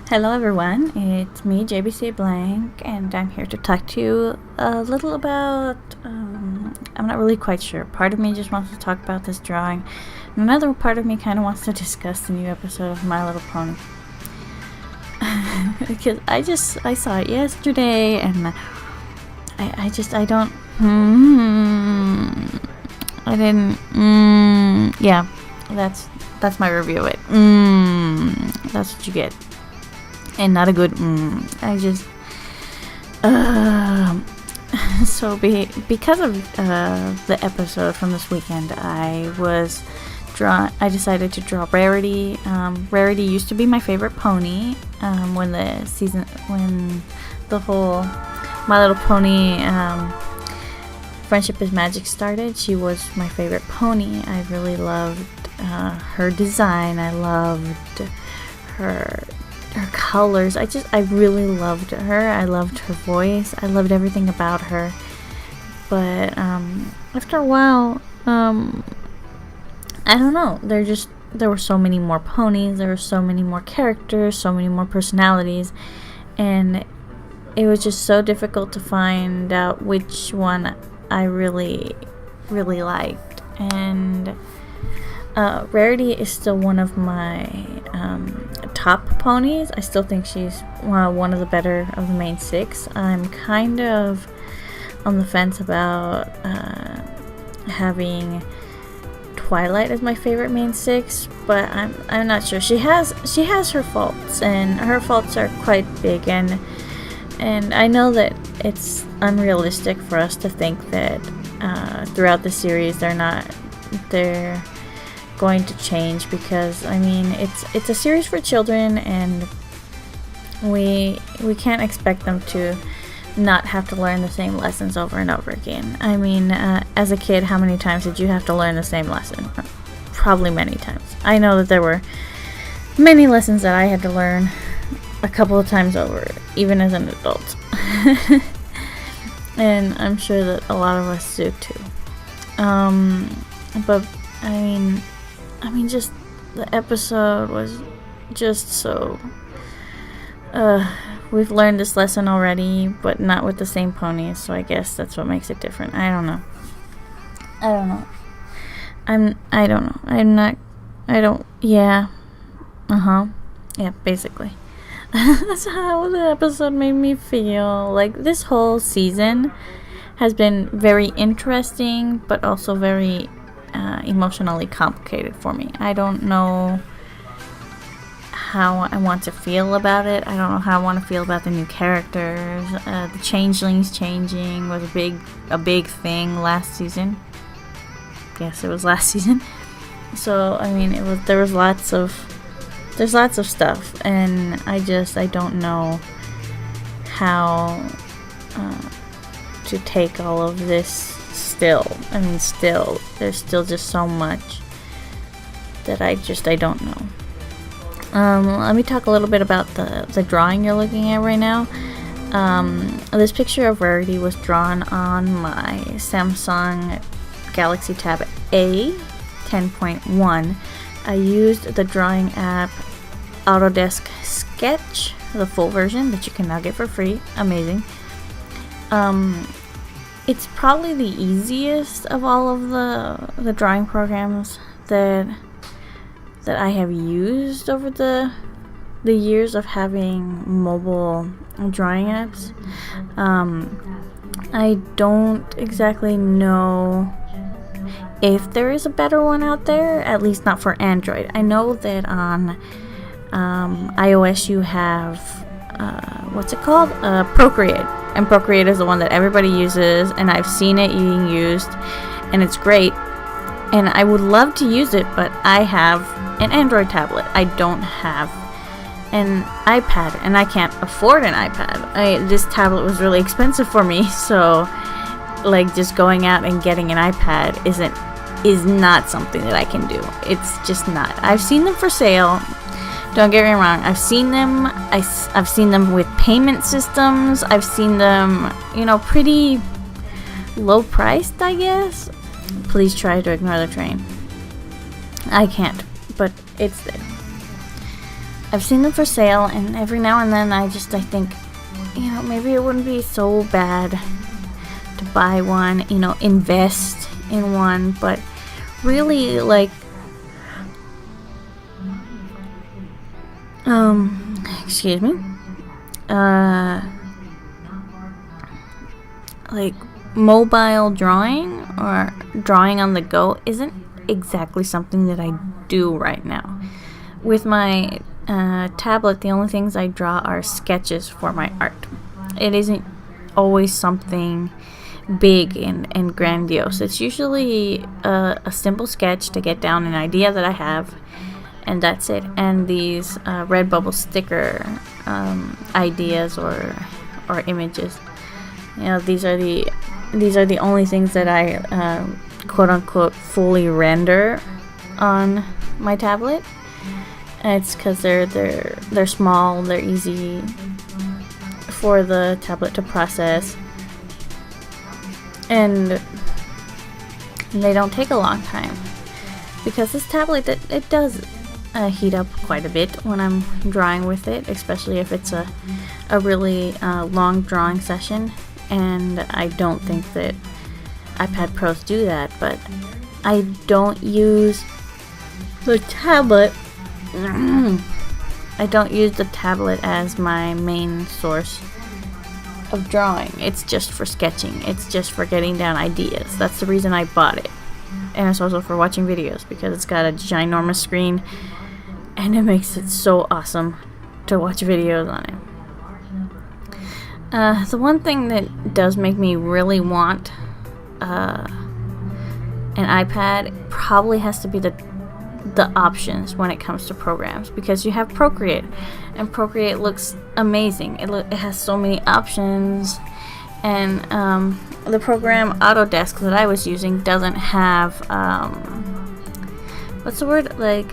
Hello everyone, it's me, JBCBlank, and I'm here to talk to you a little about, I'm not really quite sure. Part of me just wants to talk about this drawing, and another part of me kind of wants to discuss the new episode of My Little Pony. Because I saw it yesterday, and yeah, that's my review of it. That's what you get. And not a good because of the episode from this weekend, I decided to draw Rarity. Rarity used to be my favorite pony when the whole My Little Pony Friendship is Magic started. She was my favorite pony. I really loved her design. I loved her colors. I really loved her. I loved her voice. I loved everything about her. But after a while, I don't know. There were so many more ponies. There were so many more characters. So many more personalities, and it was just so difficult to find out which one I really, really liked. And Rarity is still one of my top ponies. I still think she's one of the better of the main six. I'm kind of on the fence about having Twilight as my favorite main six, but I'm not sure. She has her faults, and her faults are quite big, and I know that it's unrealistic for us to think that throughout the series they're going to change, because I mean it's a series for children, and we can't expect them to not have to learn the same lessons over and over again. I mean, as a kid, how many times did you have to learn the same lesson? Probably many times. I know that there were many lessons that I had to learn a couple of times over, even as an adult. And I'm sure that a lot of us do too. But I mean, just the episode was just so. We've learned this lesson already, but not with the same ponies, so I guess that's what makes it different. I don't know. Yeah. Yeah, basically. That's how the episode made me feel. Like, this whole season has been very interesting, but also very emotionally complicated for me. I don't know how I want to feel about it. I don't know how I want to feel about the new characters. The changelings changing was a big thing last season. Yes, it was last season. So I mean, there's lots of stuff, and I don't know how to take all of this still. I mean, there's still just so much that I don't know. Let me talk a little bit about the drawing you're looking at right now. This picture of Rarity was drawn on my Samsung Galaxy Tab A 10.1. I used the drawing app Autodesk Sketch, the full version that you can now get for free. Amazing. It's probably the easiest of all of the drawing programs that I have used over the years of having mobile drawing apps. I don't exactly know if there is a better one out there, at least not for Android. I know that on iOS you have what's it called? Procreate. And Procreate is the one that everybody uses, and I've seen it being used, and it's great. And I would love to use it, but I have an Android tablet. I don't have an iPad, and I can't afford an iPad. This tablet was really expensive for me, so like just going out and getting an iPad is not something that I can do. It's just not. I've seen them for sale. Don't get me wrong. I've seen them. I've seen them with payment systems. I've seen them, pretty low priced, I guess. Please try to ignore the train. I can't, but it's there. I've seen them for sale, and every now and then I think, you know, maybe it wouldn't be so bad to buy one, you know, invest in one, but really, like, excuse me, like, mobile drawing or drawing on the go isn't exactly something that I do right now. With my tablet, the only things I draw are sketches for my art. It isn't always something big and grandiose. It's usually a simple sketch to get down an idea that I have, and that's it. And these redbubble sticker ideas or images, you know, these are the only things that I quote unquote fully render on my tablet. And it's because they're small, they're easy for the tablet to process, and they don't take a long time, because this tablet, it does heat up quite a bit when I'm drawing with it, especially if it's a really long drawing session. And I don't think that iPad Pros do that, but I don't use the tablet I don't use the tablet as my main source of drawing. It's just for sketching. It's just for getting down ideas. That's the reason I bought it. And it's also for watching videos, because it's got a ginormous screen and it makes it so awesome to watch videos on it. The one thing that does make me really want an iPad probably has to be the options when it comes to programs, because you have Procreate, and Procreate looks amazing. It has so many options, and the program Autodesk that I was using doesn't have what's the word, like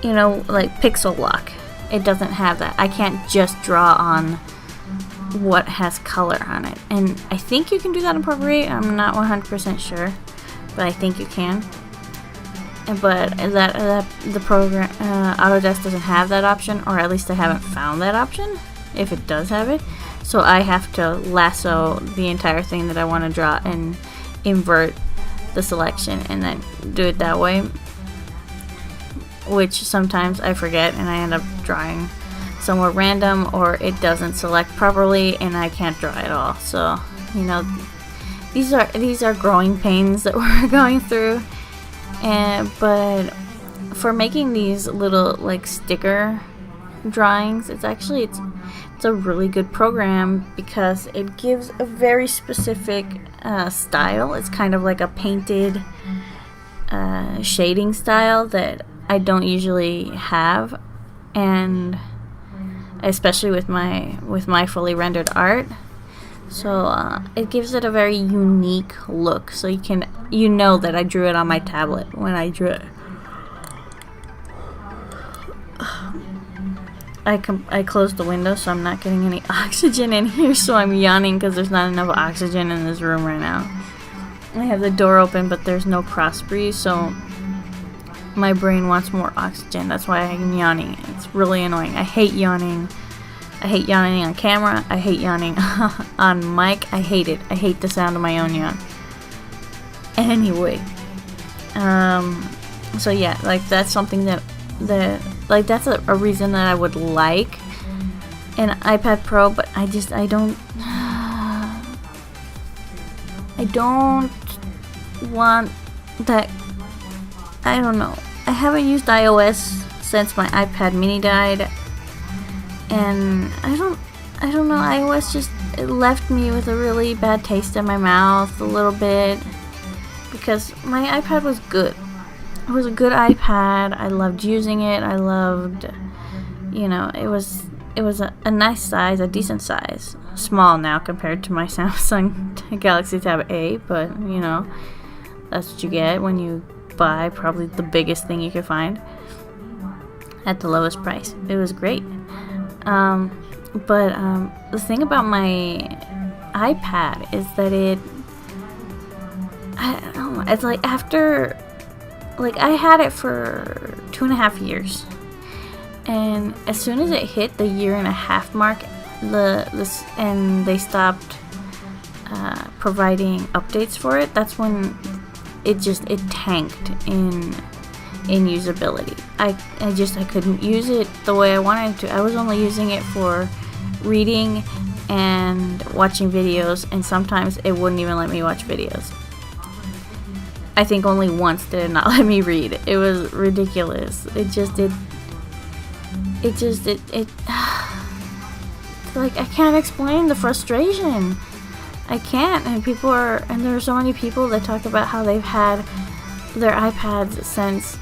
you know, like pixel lock. It doesn't have that. I can't just draw on what has color on it, and I think you can do that in Procreate. I'm not 100% sure, but I think you can. But the program Autodesk doesn't have that option, or at least I haven't found that option, if it does have it. So I have to lasso the entire thing that I want to draw and invert the selection and then do it that way, which sometimes I forget and I end up drawing somewhere random, or it doesn't select properly and I can't draw at all. So, you know, these are growing pains that we're going through. But for making these little like sticker drawings, it's a really good program, because it gives a very specific style. It's kind of like a painted shading style that I don't usually have, and especially with my fully rendered art. So it gives it a very unique look, so you know that I drew it on my tablet when I drew it. I closed the window so I'm not getting any oxygen in here, so I'm yawning because there's not enough oxygen in this room right now. I have the door open, but there's no cross breeze, so my brain wants more oxygen. That's why I'm yawning. It's really annoying. I hate yawning. I hate yawning on camera. I hate yawning on mic. I hate it. I hate the sound of my own yawn. Anyway, so yeah, like that's something that that's a reason that I would like an iPad Pro, but I don't want that. I don't know. I haven't used iOS since my iPad mini died. And I don't know, iOS just, it left me with a really bad taste in my mouth a little bit, because my iPad was good. It was a good iPad. I loved using it. I loved, you know, it was a nice size, a decent size. Small now compared to my Samsung Galaxy Tab A, but, you know, that's what you get when you buy probably the biggest thing you could find at the lowest price. It was great. But the thing about my iPad is that I don't know, it's like after, like I had it for 2.5 years, And as soon as it hit the 1.5 year mark, and they stopped providing updates for it, that's when it tanked in usability. I couldn't use it the way I wanted to. I was only using it for reading and watching videos, and sometimes it wouldn't even let me watch videos. I think only once did it not let me read. It was ridiculous. Like, I can't explain the frustration. I can't. And there are so many people that talk about how they've had their iPads since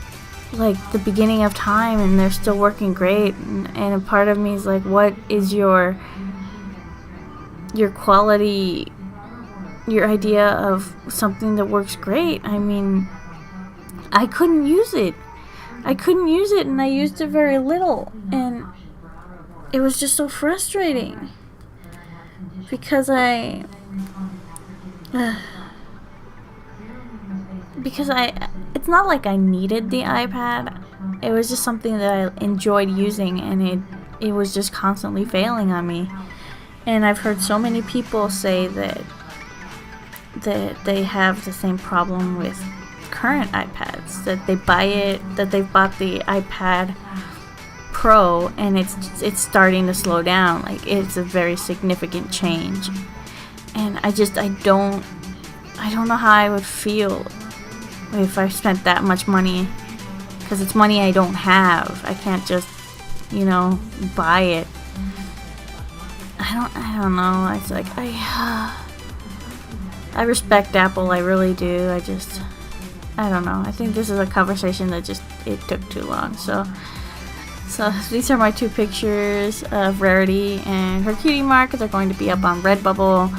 like the beginning of time and they're still working great. And a part of me is like, what is your quality, your idea of something that works great? I mean, I couldn't use it. And I used it very little, and it was just so frustrating because it's not like I needed the iPad. It was just something that I enjoyed using, and it was just constantly failing on me. And I've heard so many people say that they have the same problem with current iPads, that they've bought the iPad Pro and it's starting to slow down. Like, it's a very significant change, and I don't know how I would feel if I spent that much money, because it's money I don't have. I can't just buy it. I don't know. It's like I respect Apple, I really do. I don't know. I think this is a conversation that it took too long. So these are my 2 pictures of Rarity and her cutie mark. They're going to be up on Redbubble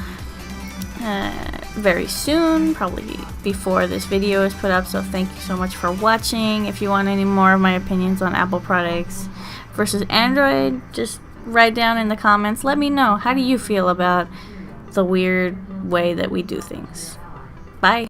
very soon, probably before this video is put up. So thank you so much for watching. If you want any more of my opinions on Apple products versus Android, just write down in the comments. Let me know. How do you feel about the weird way that we do things? Bye.